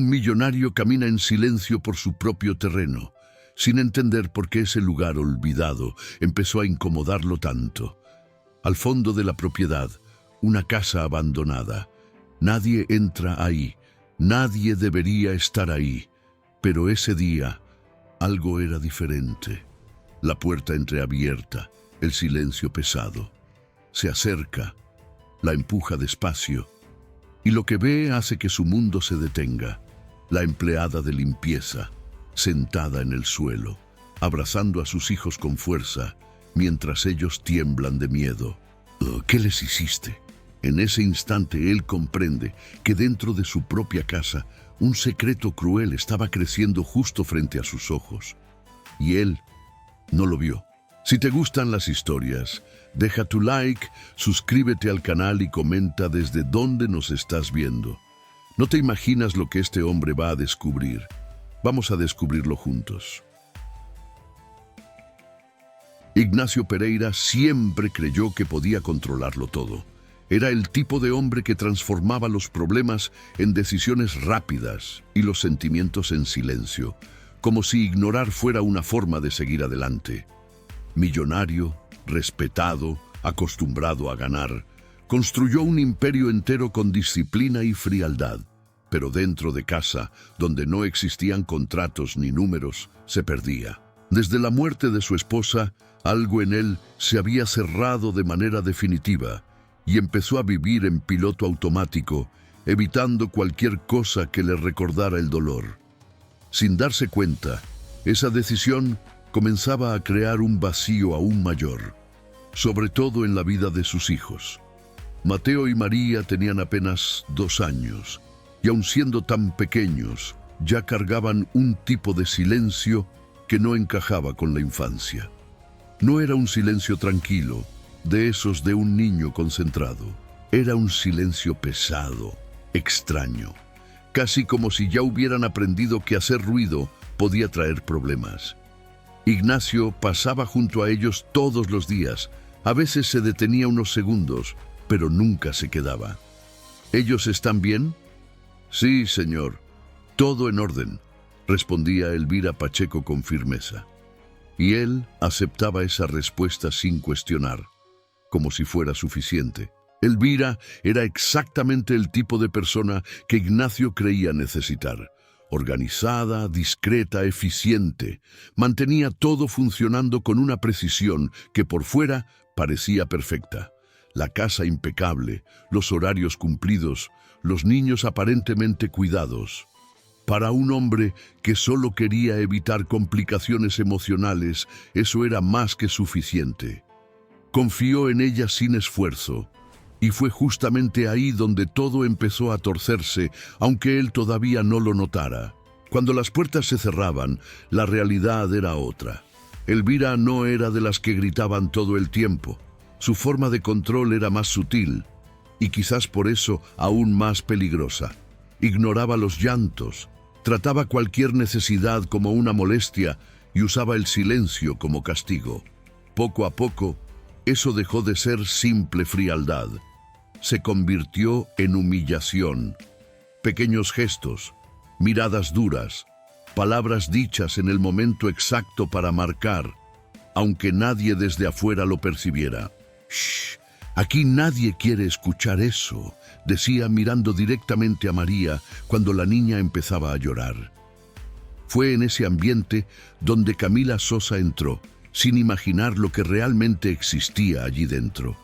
Un millonario camina en silencio por su propio terreno, sin entender por qué ese lugar olvidado empezó a incomodarlo tanto. Al fondo de la propiedad, una casa abandonada. Nadie entra ahí, nadie debería estar ahí, pero ese día algo era diferente. La puerta entreabierta, el silencio pesado. Se acerca, la empuja despacio, y lo que ve hace que su mundo se detenga. La empleada de limpieza, sentada en el suelo, abrazando a sus hijos con fuerza, mientras ellos tiemblan de miedo. ¿Qué les hiciste? En ese instante él comprende que dentro de su propia casa un secreto cruel estaba creciendo justo frente a sus ojos. Y él no lo vio. Si te gustan las historias, deja tu like, suscríbete al canal y comenta desde dónde nos estás viendo. No te imaginas lo que este hombre va a descubrir. Vamos a descubrirlo juntos. Ignacio Pereira siempre creyó que podía controlarlo todo. Era el tipo de hombre que transformaba los problemas en decisiones rápidas y los sentimientos en silencio, como si ignorar fuera una forma de seguir adelante. Millonario, respetado, acostumbrado a ganar, construyó un imperio entero con disciplina y frialdad. Pero dentro de casa, donde no existían contratos ni números, se perdía. Desde la muerte de su esposa, algo en él se había cerrado de manera definitiva y empezó a vivir en piloto automático, evitando cualquier cosa que le recordara el dolor. Sin darse cuenta, esa decisión comenzaba a crear un vacío aún mayor, sobre todo en la vida de sus hijos. Mateo y María tenían apenas 2 años, y aun siendo tan pequeños, ya cargaban un tipo de silencio que no encajaba con la infancia. No era un silencio tranquilo, de esos de un niño concentrado. Era un silencio pesado, extraño, casi como si ya hubieran aprendido que hacer ruido podía traer problemas. Ignacio pasaba junto a ellos todos los días. A veces se detenía unos segundos, pero nunca se quedaba. ¿Ellos están bien? Sí, señor. Todo en orden, respondía Elvira Pacheco con firmeza. Y él aceptaba esa respuesta sin cuestionar, como si fuera suficiente. Elvira era exactamente el tipo de persona que Ignacio creía necesitar. Organizada, discreta, eficiente, mantenía todo funcionando con una precisión que por fuera parecía perfecta. La casa impecable, los horarios cumplidos, los niños aparentemente cuidados. Para un hombre que solo quería evitar complicaciones emocionales, eso era más que suficiente. Confió en ella sin esfuerzo, y fue justamente ahí donde todo empezó a torcerse, aunque él todavía no lo notara. Cuando las puertas se cerraban, la realidad era otra. Elvira no era de las que gritaban todo el tiempo. Su forma de control era más sutil, y quizás por eso aún más peligrosa. Ignoraba los llantos, trataba cualquier necesidad como una molestia y usaba el silencio como castigo. Poco a poco, eso dejó de ser simple frialdad. Se convirtió en humillación. Pequeños gestos, miradas duras, palabras dichas en el momento exacto para marcar, aunque nadie desde afuera lo percibiera. «Shh, aquí nadie quiere escuchar eso», decía mirando directamente a María cuando la niña empezaba a llorar. Fue en ese ambiente donde Camila Sosa entró, sin imaginar lo que realmente existía allí dentro.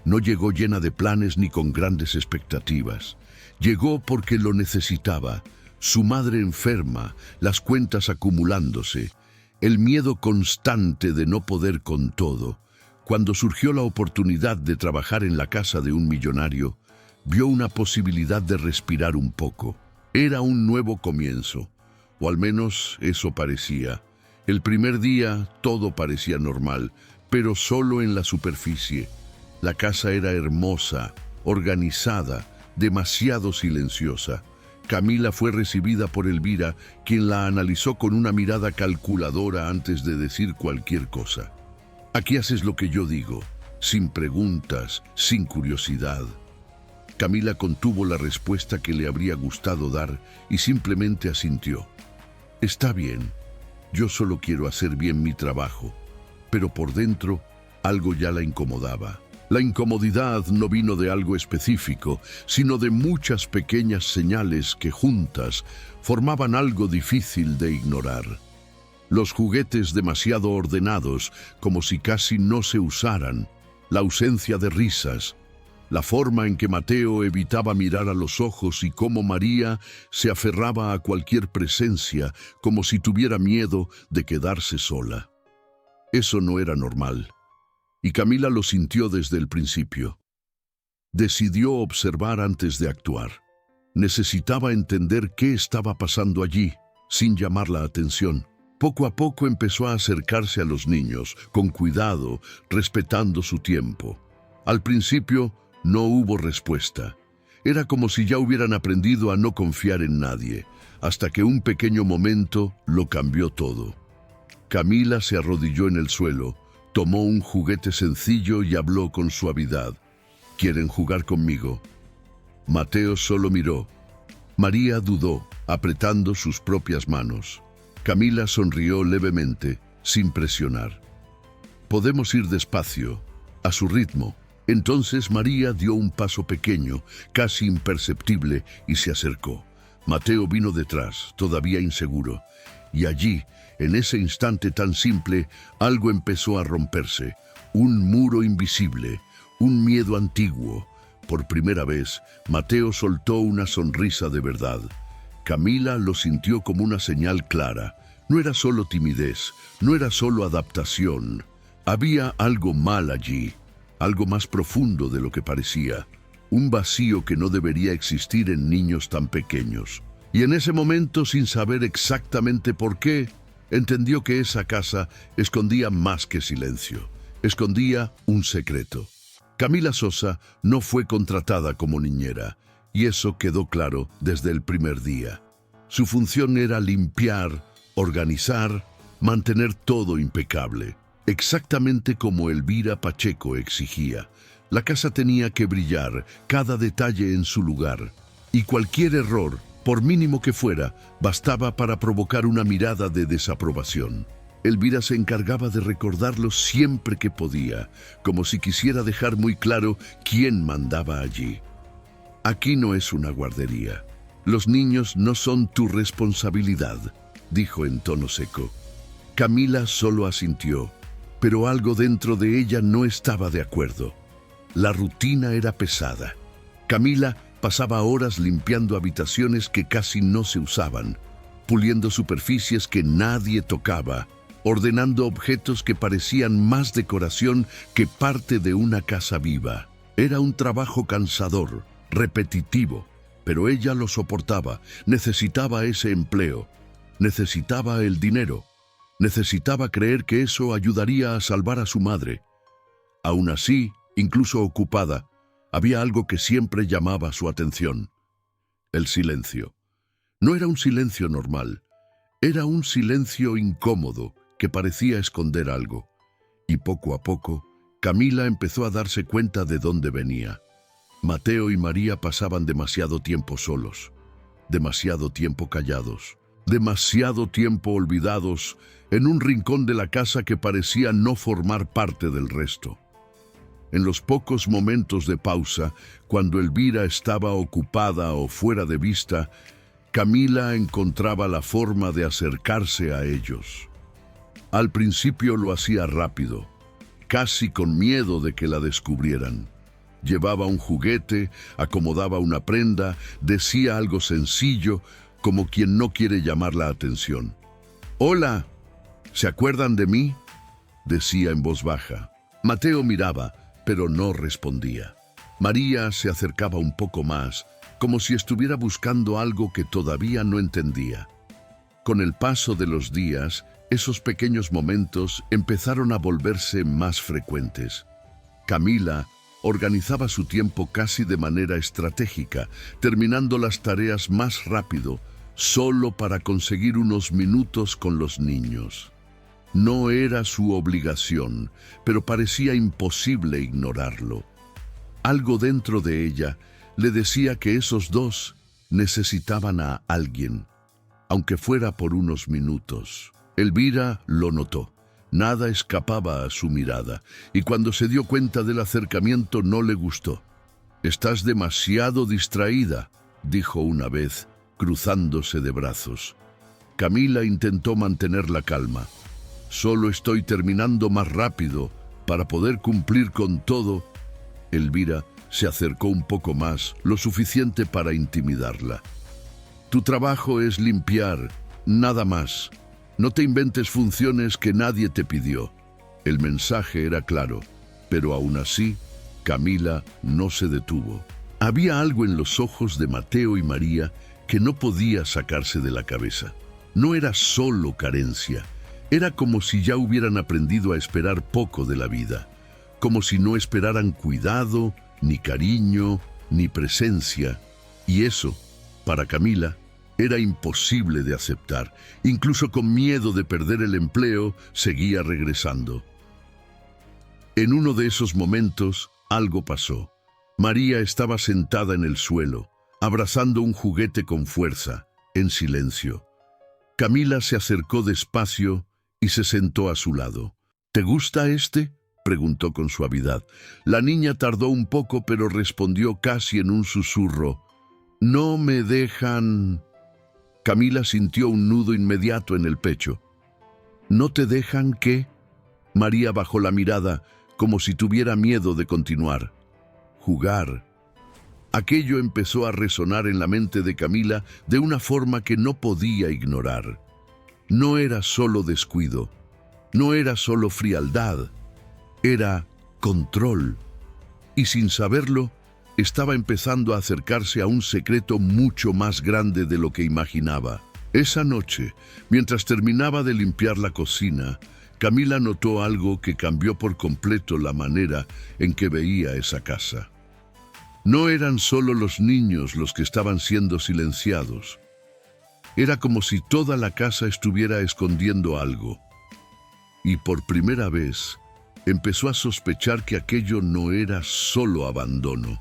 No llegó llena de planes ni con grandes expectativas. Llegó porque lo necesitaba. Su madre enferma, las cuentas acumulándose, el miedo constante de no poder con todo. Cuando surgió la oportunidad de trabajar en la casa de un millonario, vio una posibilidad de respirar un poco. Era un nuevo comienzo, o al menos eso parecía. El primer día todo parecía normal, pero solo en la superficie. La casa era hermosa, organizada, demasiado silenciosa. Camila fue recibida por Elvira, quien la analizó con una mirada calculadora antes de decir cualquier cosa. «Aquí haces lo que yo digo, sin preguntas, sin curiosidad». Camila contuvo la respuesta que le habría gustado dar y simplemente asintió. Está bien, yo solo quiero hacer bien mi trabajo. Pero por dentro, algo ya la incomodaba. La incomodidad no vino de algo específico, sino de muchas pequeñas señales que juntas formaban algo difícil de ignorar. Los juguetes demasiado ordenados, como si casi no se usaran, la ausencia de risas, la forma en que Mateo evitaba mirar a los ojos y cómo María se aferraba a cualquier presencia como si tuviera miedo de quedarse sola. Eso no era normal, y Camila lo sintió desde el principio. Decidió observar antes de actuar. Necesitaba entender qué estaba pasando allí, sin llamar la atención. Poco a poco empezó a acercarse a los niños, con cuidado, respetando su tiempo. Al principio, no hubo respuesta. Era como si ya hubieran aprendido a no confiar en nadie, hasta que un pequeño momento lo cambió todo. Camila se arrodilló en el suelo, tomó un juguete sencillo y habló con suavidad. ¿Quieren jugar conmigo? Mateo solo miró. María dudó, apretando sus propias manos. Camila sonrió levemente, sin presionar. Podemos ir despacio, a su ritmo. Entonces María dio un paso pequeño, casi imperceptible, y se acercó. Mateo vino detrás, todavía inseguro. Y allí, en ese instante tan simple, algo empezó a romperse. Un muro invisible, un miedo antiguo. Por primera vez, Mateo soltó una sonrisa de verdad. Camila lo sintió como una señal clara. No era solo timidez, no era solo adaptación. Había algo mal allí, algo más profundo de lo que parecía. Un vacío que no debería existir en niños tan pequeños. Y en ese momento, sin saber exactamente por qué, entendió que esa casa escondía más que silencio. Escondía un secreto. Camila Sosa no fue contratada como niñera, y eso quedó claro desde el primer día. Su función era limpiar, organizar, mantener todo impecable, exactamente como Elvira Pacheco exigía. La casa tenía que brillar, cada detalle en su lugar, y cualquier error, por mínimo que fuera, bastaba para provocar una mirada de desaprobación. Elvira se encargaba de recordarlo siempre que podía, como si quisiera dejar muy claro quién mandaba allí. Aquí no es una guardería. Los niños no son tu responsabilidad, dijo en tono seco. Camila solo asintió, pero algo dentro de ella no estaba de acuerdo. La rutina era pesada. Camila pasaba horas limpiando habitaciones que casi no se usaban, puliendo superficies que nadie tocaba, ordenando objetos que parecían más decoración que parte de una casa viva. Era un trabajo cansador, repetitivo, pero ella lo soportaba. Necesitaba ese empleo, necesitaba el dinero, necesitaba creer que eso ayudaría a salvar a su madre. Aún así, incluso ocupada, había algo que siempre llamaba su atención: el silencio. No era un silencio normal, era un silencio incómodo que parecía esconder algo. Y poco a poco, Camila empezó a darse cuenta de dónde venía. Mateo y María pasaban demasiado tiempo solos, demasiado tiempo callados, demasiado tiempo olvidados en un rincón de la casa que parecía no formar parte del resto. En los pocos momentos de pausa, cuando Elvira estaba ocupada o fuera de vista, Camila encontraba la forma de acercarse a ellos. Al principio lo hacía rápido, casi con miedo de que la descubrieran. Llevaba un juguete, acomodaba una prenda, decía algo sencillo, como quien no quiere llamar la atención. «Hola, ¿se acuerdan de mí?», decía en voz baja. Mateo miraba, pero no respondía. María se acercaba un poco más, como si estuviera buscando algo que todavía no entendía. Con el paso de los días, esos pequeños momentos empezaron a volverse más frecuentes. Camila organizaba su tiempo casi de manera estratégica, terminando las tareas más rápido, solo para conseguir unos minutos con los niños. No era su obligación, pero parecía imposible ignorarlo. Algo dentro de ella le decía que esos dos necesitaban a alguien, aunque fuera por unos minutos. Elvira lo notó. Nada escapaba a su mirada, y cuando se dio cuenta del acercamiento no le gustó. «Estás demasiado distraída», dijo una vez, cruzándose de brazos. Camila intentó mantener la calma. «Solo estoy terminando más rápido para poder cumplir con todo». Elvira se acercó un poco más, lo suficiente para intimidarla. «Tu trabajo es limpiar, nada más. No te inventes funciones que nadie te pidió». El mensaje era claro, pero aún así, Camila no se detuvo. Había algo en los ojos de Mateo y María que no podía sacarse de la cabeza. No era solo carencia, era como si ya hubieran aprendido a esperar poco de la vida, como si no esperaran cuidado, ni cariño, ni presencia. Y eso, para Camila, era imposible de aceptar. Incluso con miedo de perder el empleo, seguía regresando. En uno de esos momentos, algo pasó. María estaba sentada en el suelo, abrazando un juguete con fuerza, en silencio. Camila se acercó despacio y se sentó a su lado. «¿Te gusta este?», preguntó con suavidad. La niña tardó un poco, pero respondió casi en un susurro. «No me dejan...». Camila sintió un nudo inmediato en el pecho. «¿No te dejan qué?». María bajó la mirada, como si tuviera miedo de continuar. «Jugar». Aquello empezó a resonar en la mente de Camila de una forma que no podía ignorar. No era solo descuido, no era solo frialdad, era control. Y sin saberlo, estaba empezando a acercarse a un secreto mucho más grande de lo que imaginaba. Esa noche, mientras terminaba de limpiar la cocina, Camila notó algo que cambió por completo la manera en que veía esa casa. No eran solo los niños los que estaban siendo silenciados. Era como si toda la casa estuviera escondiendo algo. Y por primera vez, empezó a sospechar que aquello no era solo abandono.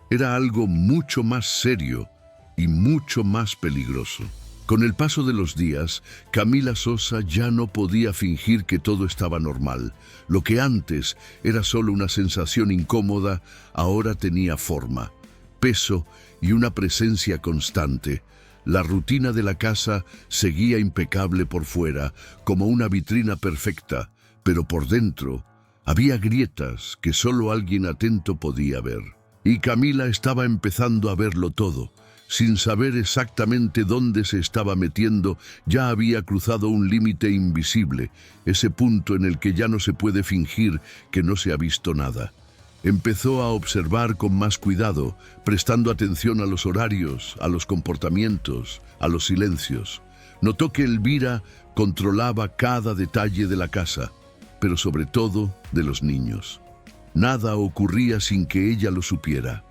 Era algo mucho más serio y mucho más peligroso. Con el paso de los días, Camila Sosa ya no podía fingir que todo estaba normal. Lo que antes era solo una sensación incómoda, ahora tenía forma, peso y una presencia constante. La rutina de la casa seguía impecable por fuera, como una vitrina perfecta, pero por dentro había grietas que solo alguien atento podía ver. Y Camila estaba empezando a verlo todo. Sin saber exactamente dónde se estaba metiendo, ya había cruzado un límite invisible, ese punto en el que ya no se puede fingir que no se ha visto nada. Empezó a observar con más cuidado, prestando atención a los horarios, a los comportamientos, a los silencios. Notó que Elvira controlaba cada detalle de la casa, pero sobre todo de los niños. Nada ocurría sin que ella lo supiera.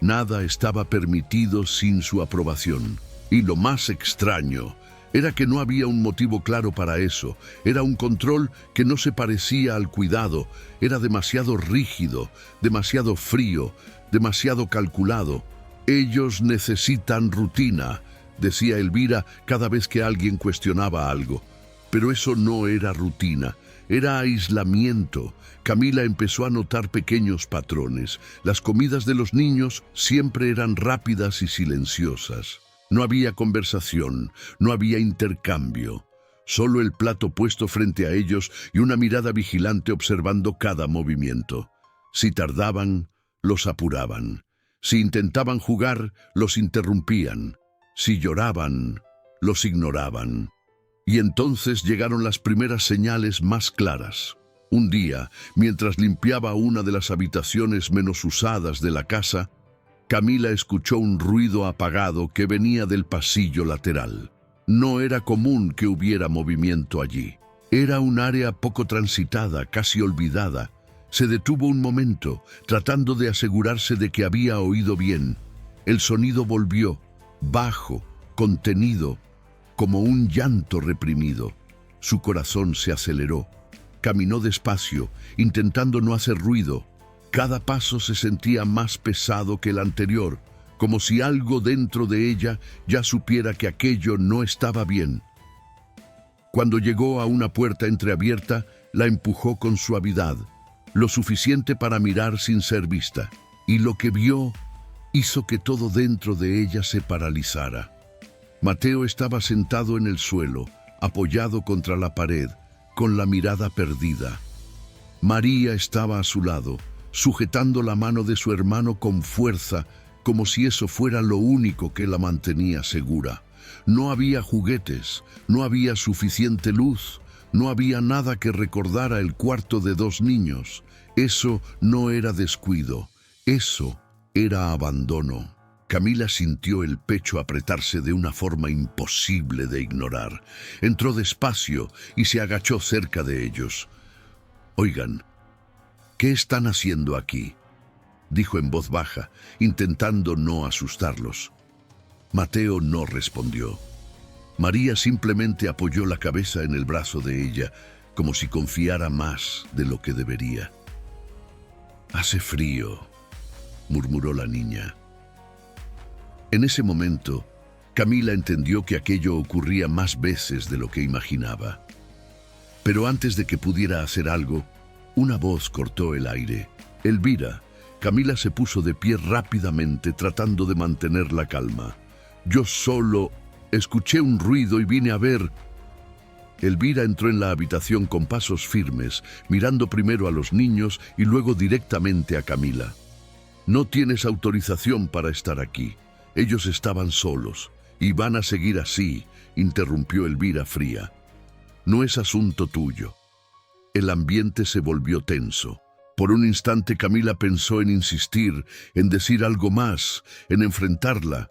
Nada estaba permitido sin su aprobación. Y lo más extraño era que no había un motivo claro para eso. Era un control que no se parecía al cuidado. Era demasiado rígido, demasiado frío, demasiado calculado. «Ellos necesitan rutina», decía Elvira cada vez que alguien cuestionaba algo. Pero eso no era rutina. Era aislamiento. Camila empezó a notar pequeños patrones. Las comidas de los niños siempre eran rápidas y silenciosas. No había conversación, no había intercambio. Solo el plato puesto frente a ellos y una mirada vigilante observando cada movimiento. Si tardaban, los apuraban. Si intentaban jugar, los interrumpían. Si lloraban, los ignoraban. Y entonces llegaron las primeras señales más claras. Un día, mientras limpiaba una de las habitaciones menos usadas de la casa, Camila escuchó un ruido apagado que venía del pasillo lateral. No era común que hubiera movimiento allí. Era un área poco transitada, casi olvidada. Se detuvo un momento, tratando de asegurarse de que había oído bien. El sonido volvió, bajo, contenido, como un llanto reprimido. Su corazón se aceleró. Caminó despacio, intentando no hacer ruido. Cada paso se sentía más pesado que el anterior, como si algo dentro de ella ya supiera que aquello no estaba bien. Cuando llegó a una puerta entreabierta, la empujó con suavidad, lo suficiente para mirar sin ser vista, y lo que vio hizo que todo dentro de ella se paralizara. Mateo estaba sentado en el suelo, apoyado contra la pared, con la mirada perdida. María estaba a su lado, sujetando la mano de su hermano con fuerza, como si eso fuera lo único que la mantenía segura. No había juguetes, no había suficiente luz, no había nada que recordara el cuarto de 2 niños. Eso no era descuido, eso era abandono. Camila sintió el pecho apretarse de una forma imposible de ignorar. Entró despacio y se agachó cerca de ellos. «Oigan, ¿qué están haciendo aquí?», dijo en voz baja, intentando no asustarlos. Mateo no respondió. María simplemente apoyó la cabeza en el brazo de ella, como si confiara más de lo que debería. «Hace frío», murmuró la niña. En ese momento, Camila entendió que aquello ocurría más veces de lo que imaginaba. Pero antes de que pudiera hacer algo, una voz cortó el aire. «Elvira». Camila se puso de pie rápidamente, tratando de mantener la calma. «Yo solo escuché un ruido y vine a ver». Elvira entró en la habitación con pasos firmes, mirando primero a los niños y luego directamente a Camila. «No tienes autorización para estar aquí. Ellos estaban solos y van a seguir así», interrumpió Elvira fría. «No es asunto tuyo». El ambiente se volvió tenso. Por un instante Camila pensó en insistir, en decir algo más, en enfrentarla,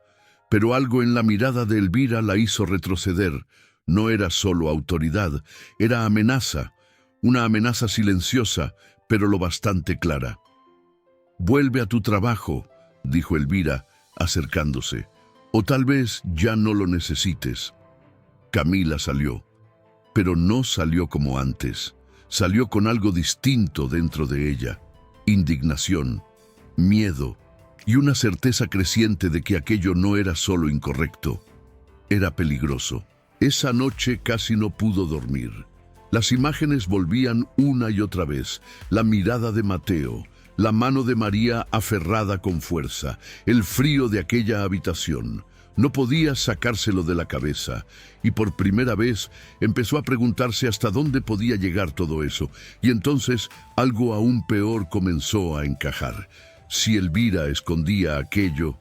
pero algo en la mirada de Elvira la hizo retroceder. No era solo autoridad, era amenaza, una amenaza silenciosa, pero lo bastante clara. «Vuelve a tu trabajo», dijo Elvira, acercándose, «o tal vez ya no lo necesites». Camila salió, pero no salió como antes. Salió con algo distinto dentro de ella: indignación, miedo y una certeza creciente de que aquello no era solo incorrecto, era peligroso. Esa noche casi no pudo dormir. Las imágenes volvían una y otra vez: la mirada de Mateo, la mano de María aferrada con fuerza, el frío de aquella habitación. No podía sacárselo de la cabeza, y por primera vez empezó a preguntarse hasta dónde podía llegar todo eso, y entonces algo aún peor comenzó a encajar. Si Elvira escondía aquello,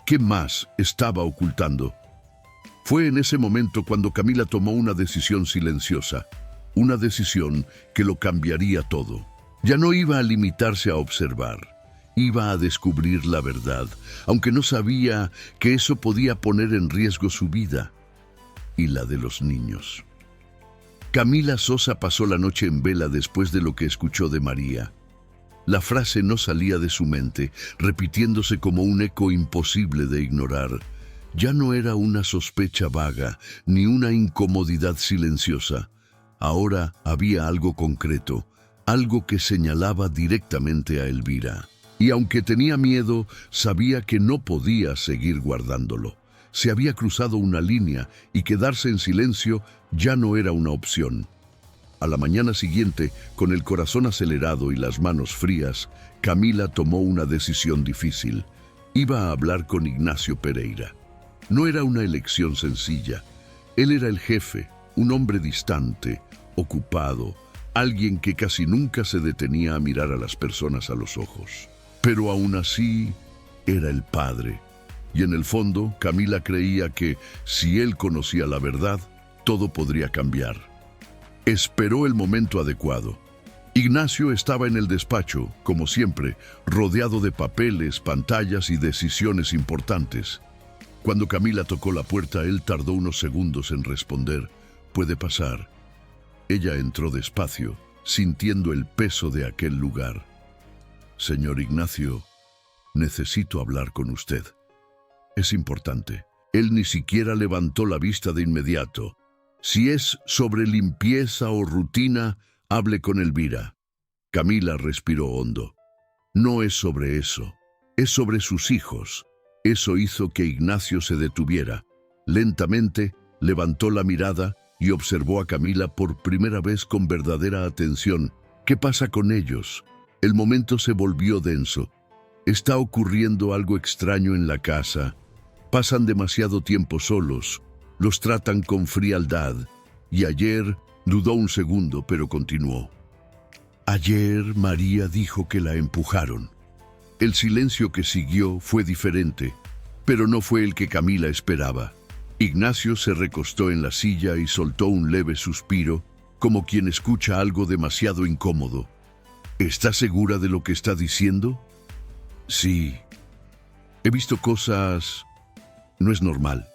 ¿qué más estaba ocultando? Fue en ese momento cuando Camila tomó una decisión silenciosa, una decisión que lo cambiaría todo. Ya no iba a limitarse a observar. Iba a descubrir la verdad, aunque no sabía que eso podía poner en riesgo su vida y la de los niños. Camila Sosa pasó la noche en vela después de lo que escuchó de María. La frase no salía de su mente, repitiéndose como un eco imposible de ignorar. Ya no era una sospecha vaga, ni una incomodidad silenciosa. Ahora había algo concreto, algo que señalaba directamente a Elvira. Y aunque tenía miedo, sabía que no podía seguir guardándolo. Se había cruzado una línea y quedarse en silencio ya no era una opción. A la mañana siguiente, con el corazón acelerado y las manos frías, Camila tomó una decisión difícil. Iba a hablar con Ignacio Pereira. No era una elección sencilla. Él era el jefe, un hombre distante, ocupado, alguien que casi nunca se detenía a mirar a las personas a los ojos. Pero aún así, era el padre. Y en el fondo, Camila creía que, si él conocía la verdad, todo podría cambiar. Esperó el momento adecuado. Ignacio estaba en el despacho, como siempre, rodeado de papeles, pantallas y decisiones importantes. Cuando Camila tocó la puerta, él tardó unos segundos en responder: «Puede pasar». Ella entró despacio, sintiendo el peso de aquel lugar. «Señor Ignacio, necesito hablar con usted. Es importante». Él ni siquiera levantó la vista de inmediato. «Si es sobre limpieza o rutina, hable con Elvira». Camila respiró hondo. «No es sobre eso, es sobre sus hijos». Eso hizo que Ignacio se detuviera. Lentamente levantó la mirada y observó a Camila por primera vez con verdadera atención. ¿Qué pasa con ellos? El momento se volvió denso. Está ocurriendo algo extraño en la casa. Pasan demasiado tiempo solos. Los tratan con frialdad. Y ayer dudó un segundo, pero continuó. Ayer María dijo que la empujaron. El silencio que siguió fue diferente, pero no fue el que Camila esperaba. Ignacio se recostó en la silla y soltó un leve suspiro, como quien escucha algo demasiado incómodo. ¿Está segura de lo que está diciendo? Sí. He visto cosas... No es normal.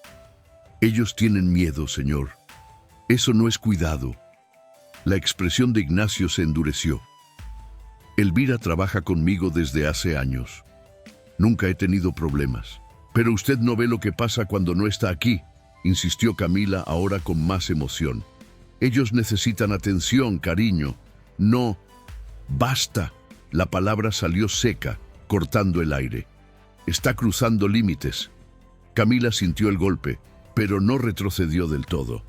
Ellos tienen miedo, señor. Eso no es cuidado. La expresión de Ignacio se endureció. Elvira trabaja conmigo desde hace años. Nunca he tenido problemas. Pero usted no ve lo que pasa cuando no está aquí, insistió Camila ahora con más emoción. Ellos necesitan atención, cariño. No. Basta. La palabra salió seca, cortando el aire. Está cruzando límites. Camila sintió el golpe, pero no retrocedió del todo.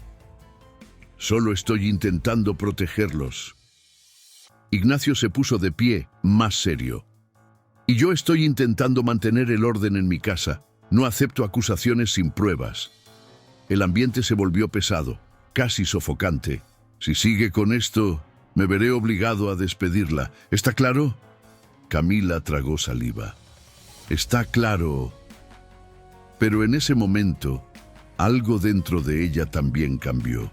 Solo estoy intentando protegerlos. Ignacio se puso de pie, más serio. Y yo estoy intentando mantener el orden en mi casa. No acepto acusaciones sin pruebas. El ambiente se volvió pesado, casi sofocante. Si sigue con esto, me veré obligado a despedirla. ¿Está claro? Camila tragó saliva. Está claro. Pero en ese momento, algo dentro de ella también cambió.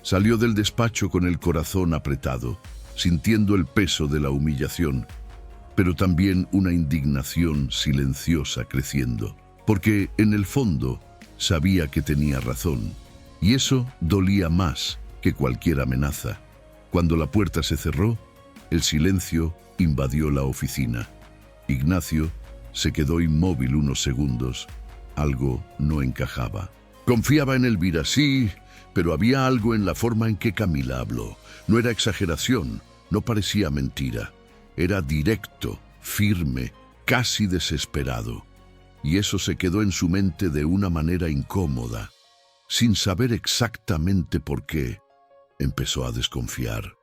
Salió del despacho con el corazón apretado, sintiendo el peso de la humillación, pero también una indignación silenciosa creciendo, porque en el fondo sabía que tenía razón, y eso dolía más que cualquier amenaza. Cuando la puerta se cerró, el silencio invadió la oficina. Ignacio se quedó inmóvil unos segundos. Algo no encajaba. Confiaba en Elvira, sí, pero había algo en la forma en que Camila habló. No era exageración, no parecía mentira. Era directo, firme, casi desesperado. Y eso se quedó en su mente de una manera incómoda. Sin saber exactamente por qué, empezó a desconfiar.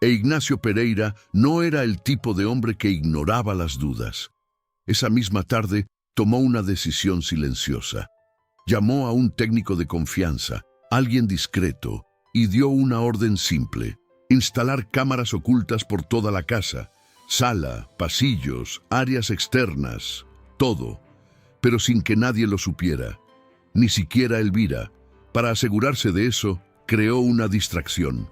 E Ignacio Pereira no era el tipo de hombre que ignoraba las dudas. Esa misma tarde tomó una decisión silenciosa. Llamó a un técnico de confianza, alguien discreto, y dio una orden simple: instalar cámaras ocultas por toda la casa, sala, pasillos, áreas externas, todo, pero sin que nadie lo supiera, ni siquiera Elvira. Para asegurarse de eso, creó una distracción.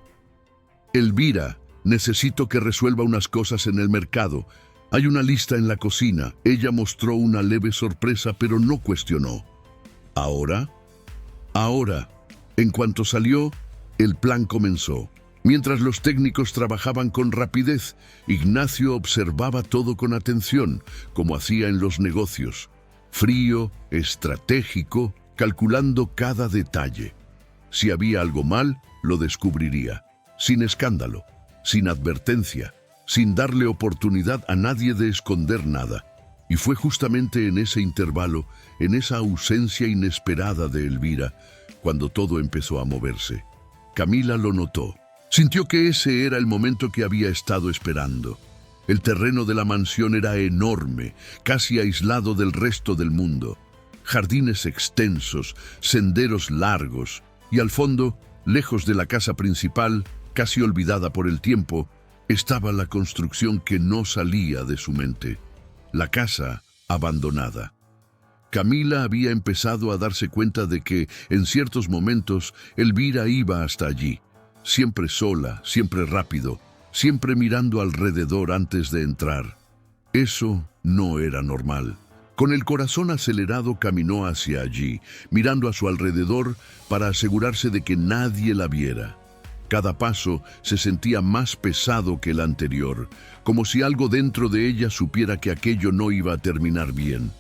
Elvira, necesito que resuelva unas cosas en el mercado. Hay una lista en la cocina. Ella mostró una leve sorpresa, pero no cuestionó. ¿Ahora? Ahora. En cuanto salió, el plan comenzó. Mientras los técnicos trabajaban con rapidez, Ignacio observaba todo con atención, como hacía en los negocios. Frío, estratégico, calculando cada detalle. Si había algo mal, lo descubriría. Sin escándalo, sin advertencia, sin darle oportunidad a nadie de esconder nada. Y fue justamente en ese intervalo, en esa ausencia inesperada de Elvira, cuando todo empezó a moverse. Camila lo notó. Sintió que ese era el momento que había estado esperando. El terreno de la mansión era enorme, casi aislado del resto del mundo. Jardines extensos, senderos largos, y al fondo, lejos de la casa principal, casi olvidada por el tiempo, estaba la construcción que no salía de su mente. La casa abandonada. Camila había empezado a darse cuenta de que, en ciertos momentos, Elvira iba hasta allí, siempre sola, siempre rápido, siempre mirando alrededor antes de entrar. Eso no era normal. Con el corazón acelerado caminó hacia allí, mirando a su alrededor para asegurarse de que nadie la viera. Cada paso se sentía más pesado que el anterior, como si algo dentro de ella supiera que aquello no iba a terminar bien.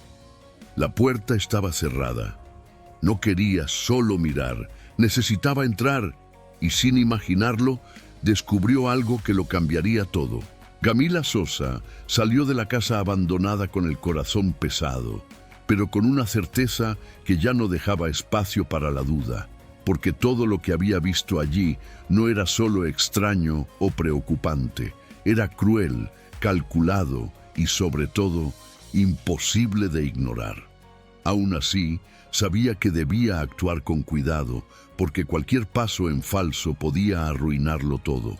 La puerta estaba cerrada. No quería solo mirar, necesitaba entrar, y sin imaginarlo, descubrió algo que lo cambiaría todo. Camila Sosa salió de la casa abandonada con el corazón pesado. pero con una certeza que ya no dejaba espacio para la duda, porque todo lo que había visto allí no era solo extraño o preocupante, era cruel, calculado y, sobre todo, imposible de ignorar. Aún así, sabía que debía actuar con cuidado, porque cualquier paso en falso podía arruinarlo todo.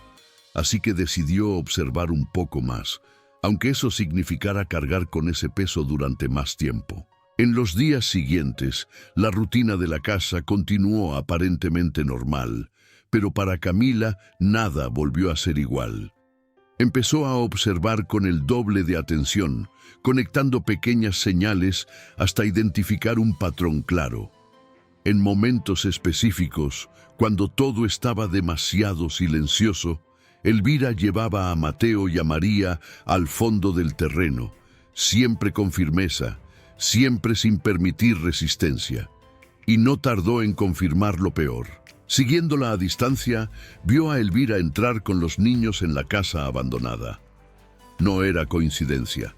Así que decidió observar un poco más, aunque eso significara cargar con ese peso durante más tiempo. En los días siguientes, la rutina de la casa continuó aparentemente normal, pero para Camila nada volvió a ser igual. Empezó a observar con el doble de atención, conectando pequeñas señales hasta identificar un patrón claro. En momentos específicos, cuando todo estaba demasiado silencioso, Elvira llevaba a Mateo y a María al fondo del terreno, siempre con firmeza, siempre sin permitir resistencia. Y no tardó en confirmar lo peor. Siguiéndola a distancia, vio a Elvira entrar con los niños en la casa abandonada. No era coincidencia,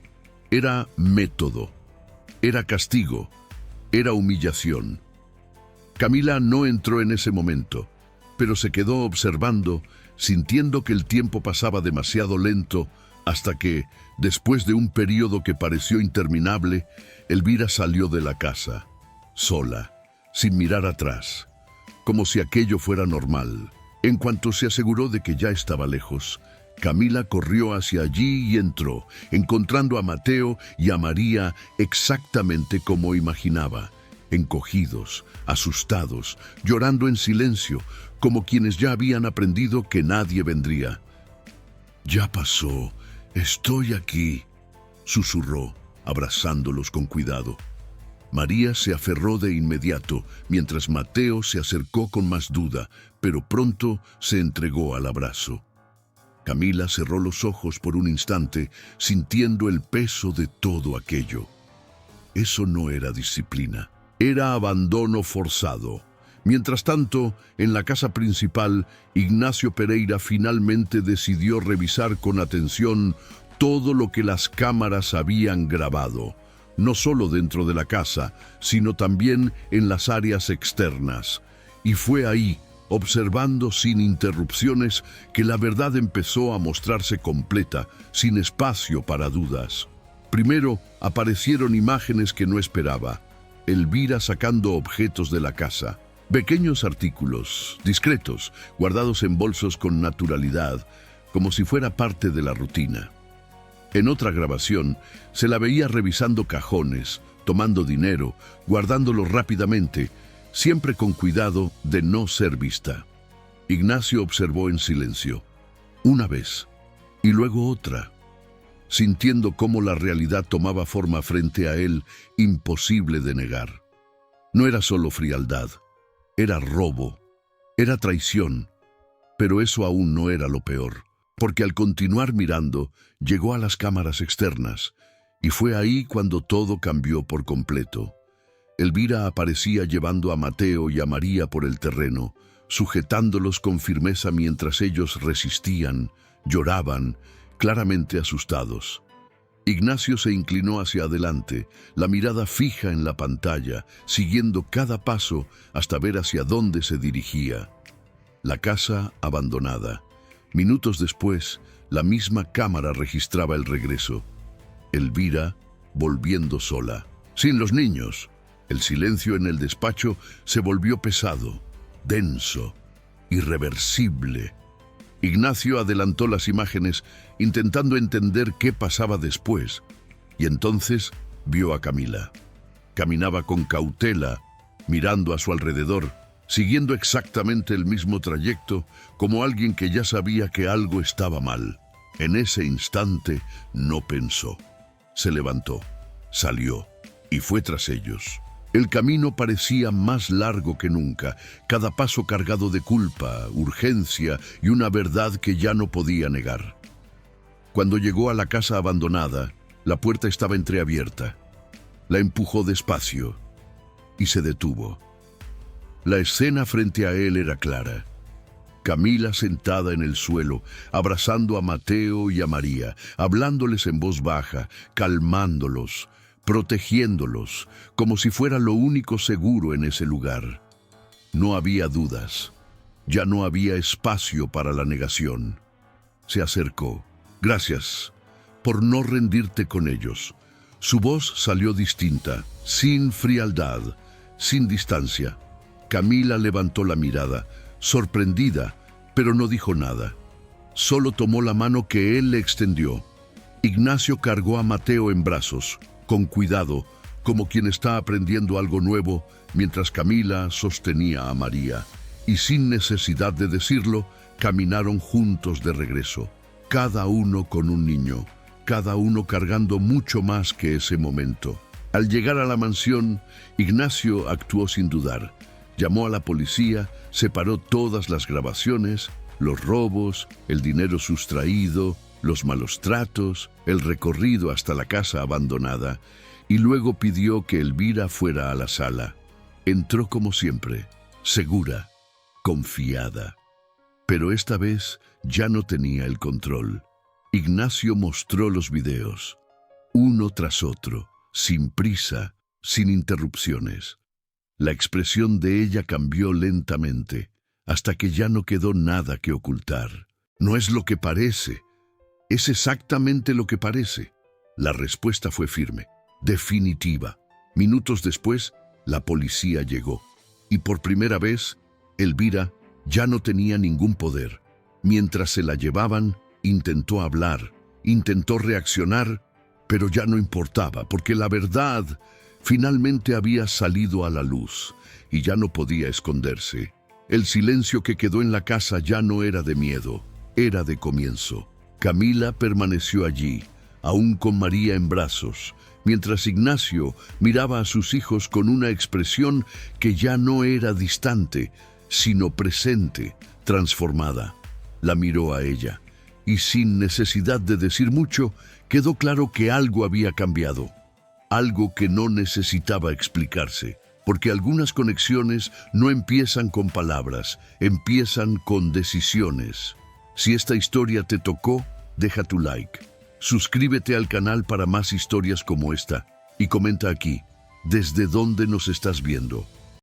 era método, era castigo, era humillación. Camila no entró en ese momento, pero se quedó observando, sintiendo que el tiempo pasaba demasiado lento, hasta que, después de un periodo que pareció interminable, Elvira salió de la casa, sola, sin mirar atrás, como si aquello fuera normal. En cuanto se aseguró de que ya estaba lejos, Camila corrió hacia allí y entró, encontrando a Mateo y a María exactamente como imaginaba, encogidos, asustados, llorando en silencio, como quienes ya habían aprendido que nadie vendría. «Ya pasó, estoy aquí», susurró, abrazándolos con cuidado. María se aferró de inmediato, mientras Mateo se acercó con más duda, pero pronto se entregó al abrazo. Camila cerró los ojos por un instante, sintiendo el peso de todo aquello. Eso no era disciplina, era abandono forzado. Mientras tanto, en la casa principal, Ignacio Pereira finalmente decidió revisar con atención todo lo que las cámaras habían grabado, no solo dentro de la casa, sino también en las áreas externas. Y fue ahí, observando sin interrupciones, que la verdad empezó a mostrarse completa, sin espacio para dudas. Primero, aparecieron imágenes que no esperaba. Elvira sacando objetos de la casa. Pequeños artículos, discretos, guardados en bolsos con naturalidad, como si fuera parte de la rutina. En otra grabación, se la veía revisando cajones, tomando dinero, guardándolo rápidamente, siempre con cuidado de no ser vista. Ignacio observó en silencio, una vez, y luego otra, sintiendo cómo la realidad tomaba forma frente a él, imposible de negar. No era solo frialdad, era robo, era traición, pero eso aún no era lo peor, porque al continuar mirando, llegó a las cámaras externas, y fue ahí cuando todo cambió por completo. Elvira aparecía llevando a Mateo y a María por el terreno, sujetándolos con firmeza mientras ellos resistían, lloraban, claramente asustados. Ignacio se inclinó hacia adelante, la mirada fija en la pantalla, siguiendo cada paso hasta ver hacia dónde se dirigía. La casa abandonada. Minutos después, la misma cámara registraba el regreso. Elvira volviendo sola, sin los niños. El silencio en el despacho se volvió pesado, denso, irreversible. Ignacio adelantó las imágenes, intentando entender qué pasaba después, y entonces vio a Camila. Caminaba con cautela, mirando a su alrededor, siguiendo exactamente el mismo trayecto, como alguien que ya sabía que algo estaba mal. En ese instante no pensó. Se levantó, salió y fue tras ellos. El camino parecía más largo que nunca, cada paso cargado de culpa, urgencia y una verdad que ya no podía negar. Cuando llegó a la casa abandonada, la puerta estaba entreabierta. La empujó despacio y se detuvo. La escena frente a él era clara. Camila sentada en el suelo, abrazando a Mateo y a María, hablándoles en voz baja, calmándolos, protegiéndolos, como si fuera lo único seguro en ese lugar. No había dudas. Ya no había espacio para la negación. Se acercó. Gracias por no rendirte con ellos. Su voz salió distinta, sin frialdad, sin distancia. Camila levantó la mirada, sorprendida, pero no dijo nada. Solo tomó la mano que él le extendió. Ignacio cargó a Mateo en brazos, con cuidado, como quien está aprendiendo algo nuevo, mientras Camila sostenía a María. Y sin necesidad de decirlo, caminaron juntos de regreso, cada uno con un niño, cada uno cargando mucho más que ese momento. Al llegar a la mansión, Ignacio actuó sin dudar. Llamó a la policía, separó todas las grabaciones, los robos, el dinero sustraído, los malos tratos, el recorrido hasta la casa abandonada, y luego pidió que Elvira fuera a la sala. Entró como siempre, segura, confiada. Pero esta vez ya no tenía el control. Ignacio mostró los videos, uno tras otro, sin prisa, sin interrupciones. La expresión de ella cambió lentamente, hasta que ya no quedó nada que ocultar. No es lo que parece, es exactamente lo que parece. La respuesta fue firme, definitiva. Minutos después, la policía llegó, y por primera vez, Elvira ya no tenía ningún poder. Mientras se la llevaban, intentó hablar, intentó reaccionar, pero ya no importaba, porque la verdad finalmente había salido a la luz, y ya no podía esconderse. El silencio que quedó en la casa ya no era de miedo, era de comienzo. Camila permaneció allí, aún con María en brazos, mientras Ignacio miraba a sus hijos con una expresión que ya no era distante, sino presente, transformada. La miró a ella, y sin necesidad de decir mucho, quedó claro que algo había cambiado, algo que no necesitaba explicarse, porque algunas conexiones no empiezan con palabras, empiezan con decisiones. Si esta historia te tocó, deja tu like. Suscríbete al canal para más historias como esta y comenta aquí, ¿desde dónde nos estás viendo?